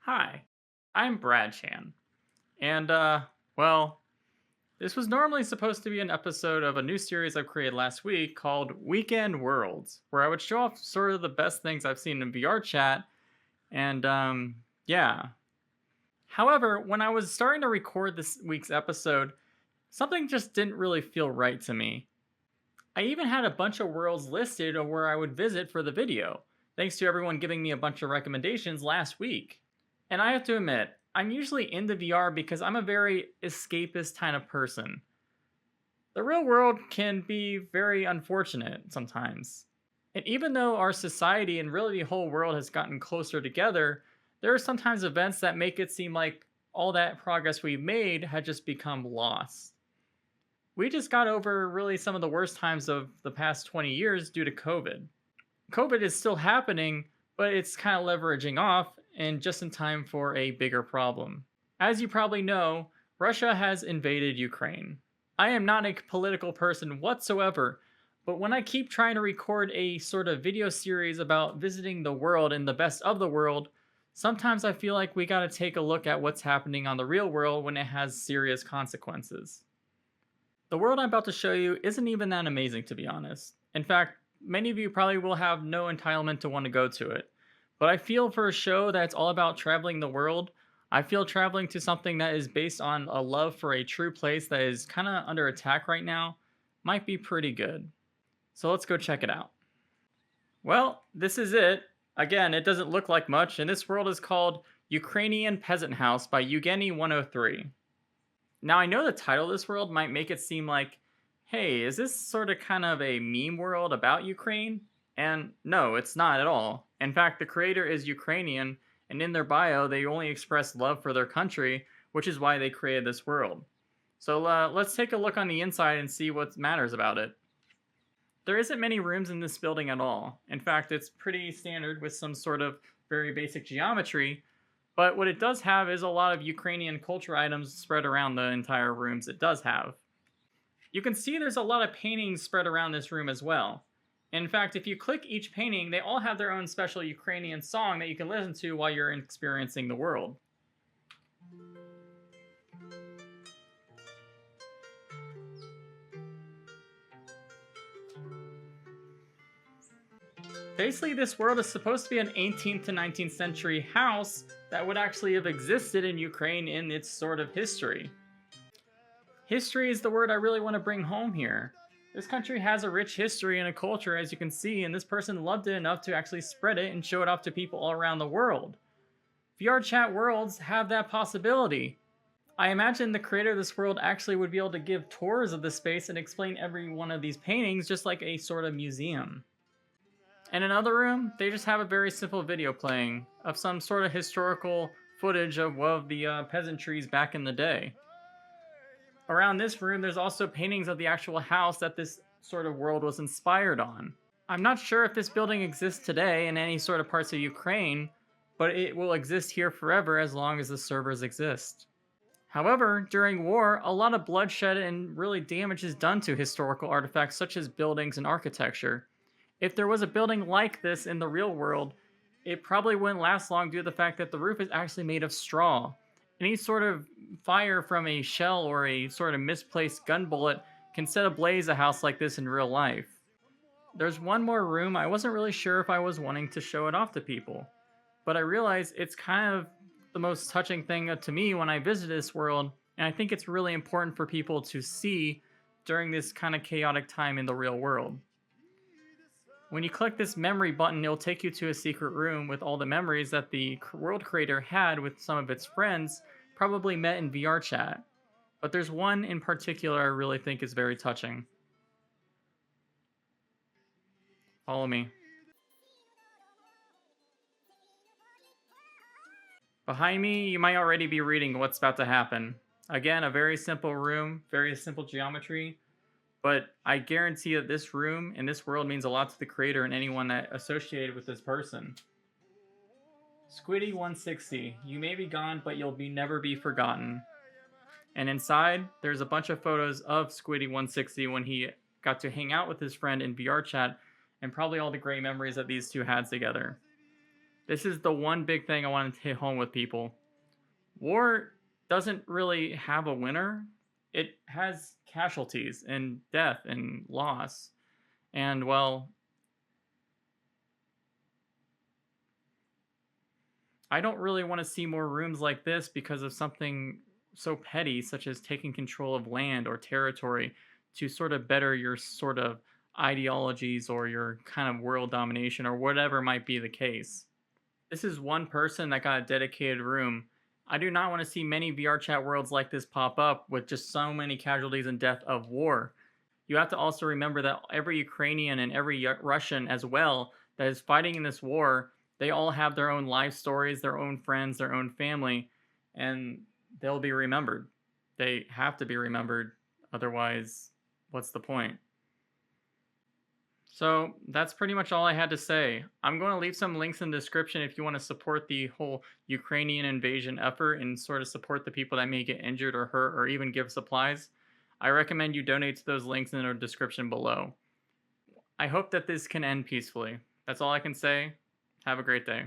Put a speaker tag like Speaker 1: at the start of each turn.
Speaker 1: Hi, I'm Brad Chan. And this was normally supposed to be an episode of a new series I've created last week called Weekend Worlds, where I would show off sort of the best things I've seen in VR chat. And yeah. However, when I was starting to record this week's episode, something just didn't really feel right to me. I even had a bunch of worlds listed of where I would visit for the video, thanks to everyone giving me a bunch of recommendations last week. And I have to admit, I'm usually into VR because I'm a very escapist kind of person. The real world can be very unfortunate sometimes. And even though our society and really the whole world has gotten closer together, there are sometimes events that make it seem like all that progress we've made had just become lost. We just got over really some of the worst times of the past 20 years due to COVID. COVID is still happening, but it's kind of leveraging off and just in time for a bigger problem. As you probably know, Russia has invaded Ukraine. I am not a political person whatsoever, but when I keep trying to record a sort of video series about visiting the world and the best of the world, sometimes I feel like we gotta take a look at what's happening on the real world when it has serious consequences. The world I'm about to show you isn't even that amazing, to be honest. In fact, many of you probably will have no entitlement to want to go to it. But I feel for a show that's all about traveling the world, I feel traveling to something that is based on a love for a true place that is kind of under attack right now might be pretty good. So let's go check it out. Well, this is it. Again, it doesn't look like much, and this world is called Ukrainian Peasant House by Eugeny 103. Now, I know the title of this world might make it seem like, hey, is this sort of kind of a meme world about Ukraine? And no, it's not at all. In fact, the creator is Ukrainian, and in their bio, they only express love for their country, which is why they created this world. So let's take a look on the inside and see what matters about it. There isn't many rooms in this building at all. In fact, it's pretty standard with some sort of very basic geometry, but what it does have is a lot of Ukrainian culture items spread around the entire rooms it does have. You can see there's a lot of paintings spread around this room as well. In fact, if you click each painting, they all have their own special Ukrainian song that you can listen to while you're experiencing the world. Basically, this world is supposed to be an 18th to 19th century house that would actually have existed in Ukraine in its sort of history. History is the word I really want to bring home here. This country has a rich history and a culture, as you can see, and this person loved it enough to actually spread it and show it off to people all around the world. VR chat worlds have that possibility. I imagine the creator of this world actually would be able to give tours of the space and explain every one of these paintings just like a sort of museum. In another room, they just have a very simple video playing of some sort of historical footage of one of the peasantries back in the day. Around this room, there's also paintings of the actual house that this sort of world was inspired on. I'm not sure if this building exists today in any sort of parts of Ukraine, but it will exist here forever as long as the servers exist. However, during war, a lot of bloodshed and really damage is done to historical artifacts such as buildings and architecture. If there was a building like this in the real world, it probably wouldn't last long due to the fact that the roof is actually made of straw. Any sort of fire from a shell or a sort of misplaced gun bullet can set ablaze a house like this in real life. There's one more room. I wasn't really sure if I was wanting to show it off to people, but I realized it's kind of the most touching thing to me when I visit this world, and I think it's really important for people to see during this kind of chaotic time in the real world. When you click this memory button, it'll take you to a secret room with all the memories that the world creator had with some of its friends, probably met in VR chat. But there's one in particular I really think is very touching. Follow me. Behind me, you might already be reading what's about to happen. Again, a very simple room, very simple geometry, but I guarantee that this room and this world means a lot to the creator and anyone that associated with this person. Squiddy 160, you may be gone, but you'll never be forgotten. And inside, there's a bunch of photos of Squiddy 160 when he got to hang out with his friend in VR chat, and probably all the great memories that these two had together. This is the one big thing I wanted to hit home with people. War doesn't really have a winner. It has casualties and death and loss. And well, I don't really want to see more rooms like this because of something so petty, such as taking control of land or territory to sort of better your sort of ideologies or your kind of world domination or whatever might be the case. This is one person that got a dedicated room. I do not want to see many VR chat worlds like this pop up with just so many casualties and death of war. You have to also remember that every Ukrainian and every Russian as well that is fighting in this war, they all have their own life stories, their own friends, their own family, and they'll be remembered. They have to be remembered. Otherwise, what's the point? So that's pretty much all I had to say. I'm going to leave some links in the description if you want to support the whole Ukrainian invasion effort and sort of support the people that may get injured or hurt or even give supplies. I recommend you donate to those links in the description below. I hope that this can end peacefully. That's all I can say. Have a great day.